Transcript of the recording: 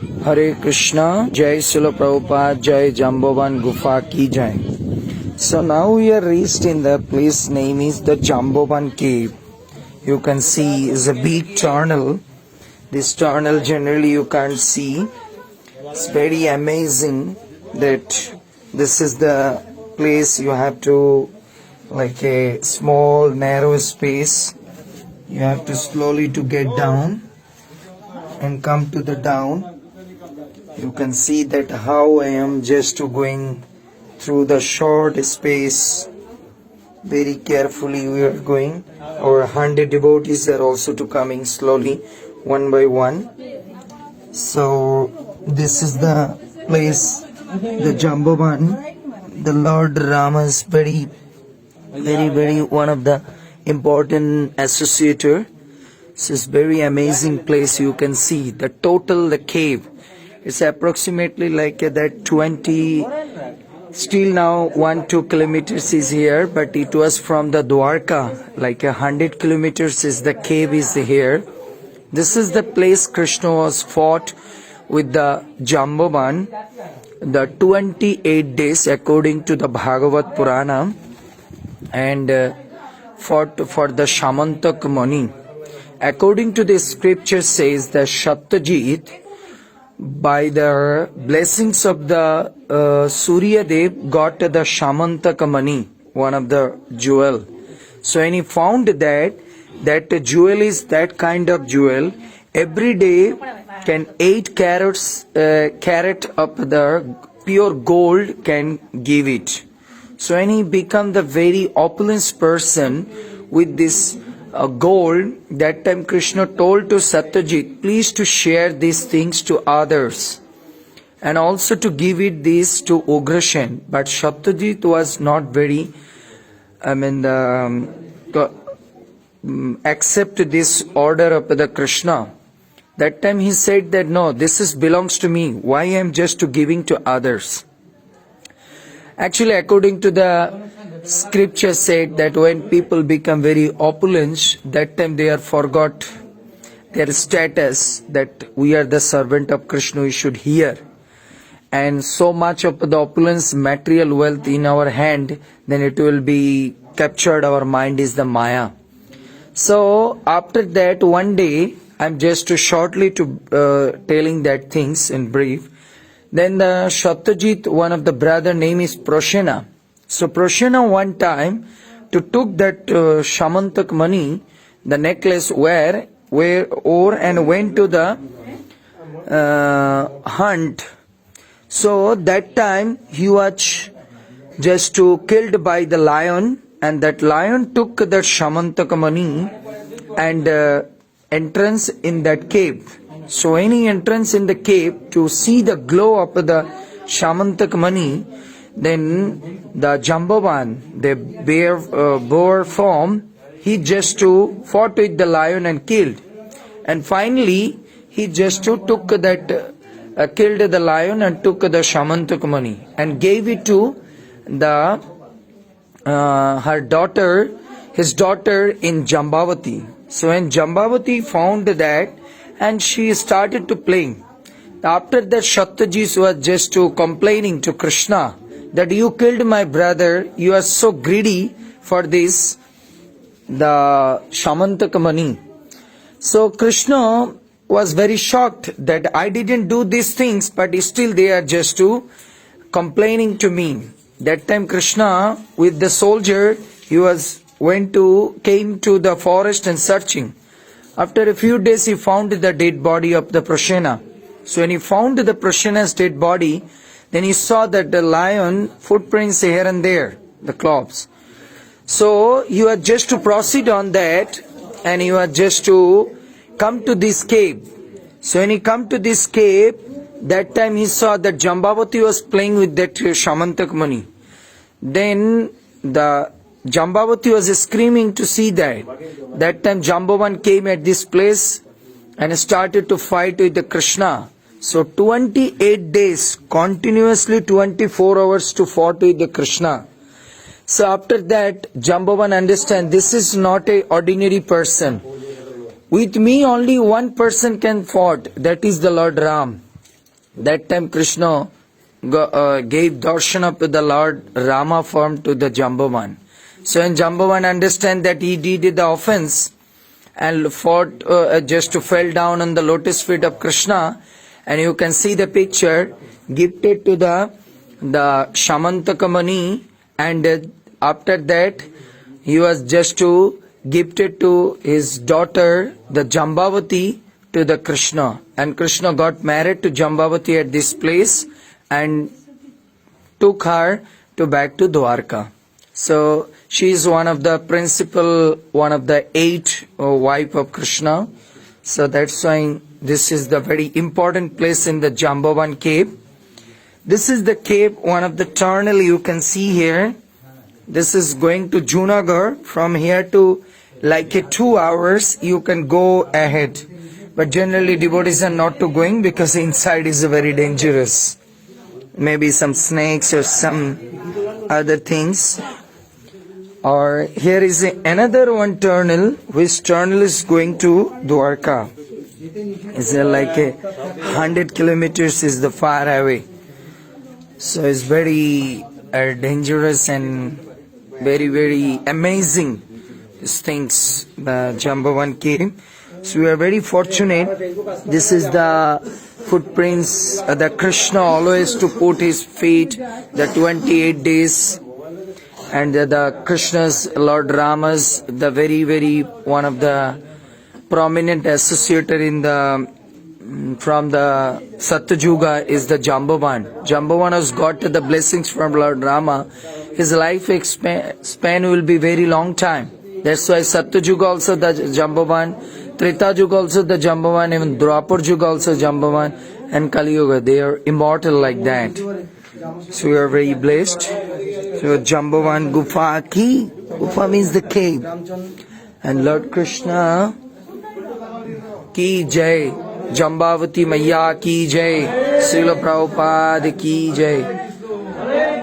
Hare Krishna, Jai Srila Prabhupada, Jai Jambovan Gufa Ki Jai. So now we are reached in the place name is the Jambovan Cave. You can see is a big tunnel. This tunnel generally you can't see. It's very amazing that this is the place you have to, like a small narrow space. You have to slowly to get down and come to the down. You can see that how I am just going through the short space. Very carefully we are going. Our 100 devotees are also to coming slowly, one by one. So this is the place, the Jambovan. The Lord Rama is very one of the important associator. This is very amazing place. You can see the cave. It's approximately like that 20, still now 1-2 kilometers is here, but it was from the Dwarka, like 100 kilometers is the cave is here. This is the place Krishna was fought with the Jambovan, the 28 days according to the Bhagavad Purana, and fought for the Shamantak Mani. According to the scripture says that Satyajit, by the blessings of the Surya Dev, got the Shamantak Mani, one of the jewel. So when he found that jewel is that kind of jewel, every day can 8 carat of the pure gold can give it. So when he become the very opulent person with this gold, that time Krishna told to Satyajit, please to share these things to others and also to give it this to Ugrasen. But Satyajit was not very, accept this order of the Krishna. That time he said that no, this belongs to me. Why I am just to giving to others? Actually, according to the scripture said that when people become very opulent, that time they are forgot their status, that we are the servant of Krishna, we should hear. And so much of the opulence, material wealth in our hand, then it will be captured, our mind is the Maya. So after that, one day, I'm just shortly telling that things in brief. Then the Satyajit, one of the brother name is Prashena. So Prashena one time took that Shamantak Mani, the necklace where and went to the hunt. So that time he was just killed by the lion, and that lion took that Shamantak Mani and entrance in that cave. So any entrance in the cave to see the glow of the Shamantak Mani, then the Jambovan, the boar form, he just fought with the lion and killed. And finally, he just took that, killed the lion and took the Shamantak Mani and gave it to the her daughter, his daughter in Jambavati. So when Jambavati found that, and she started to playing. After that, Satyajit was just complaining to Krishna that you killed my brother, you are so greedy for this, the Shamantak Mani. So Krishna was very shocked that I didn't do these things, but still they are just complaining to me. That time Krishna with the soldier, he came to the forest and searching. After a few days he found the dead body of the Prashena. So when he found the Prashena's dead body, then he saw that the lion footprints here and there, the claws. So he was just to proceed on that, and he was just to come to this cave. So when he come to this cave, that time he saw that Jambavati was playing with that Shamantak Mani. Then the Jambavati was screaming to see that. That time Jambovan came at this place and started to fight with the Krishna. So 28 days, continuously 24 hours to fought with the Krishna. So after that, Jambovan understand this is not a ordinary person. With me only one person can fight, that is the Lord Ram. That time Krishna gave darshana to the Lord Rama form to the Jambavan. So when Jambavan understand that he did the offense and fought, just fell down on the lotus feet of Krishna, and you can see the picture gifted to the Shamantaka Mani, and after that he was just gifted to his daughter the Jambavati to the Krishna, and Krishna got married to Jambavati at this place and took her back to Dwarka. So she is one of the principal, one of the 8 wife of Krishna. So that's why this is the very important place in the Jambavan cave. This is the cave, one of the tunnel you can see here. This is going to Junagadh. From here to like 2 hours you can go ahead. But generally devotees are not to going because inside is very dangerous. Maybe some snakes or some other things. Or here is another one tunnel, which tunnel is going to Dwarka. It's like 100 kilometers is the far away. So it's very dangerous and very, very amazing things, the Jambavan cave. So we are very fortunate. This is the footprints that Krishna always to put his feet, the 28 days, and the Krishna's, Lord Rama's, the very, very one of the prominent associated in from the Satyuga is the Jambavan. Jambavan has got the blessings from Lord Rama. His life span will be very long time. That's why Satyuga also the Jambavan, Treta Yuga also the Jambavan, even Dwapar Yuga also Jambavan, and Kali Yuga. They are immortal like that. So we are very blessed. So Jambavan Gufa ki, Gufa means the cave. And Lord Krishna ki jai, Jambavati Maya ki jai, Srila Prabhupada ki jai.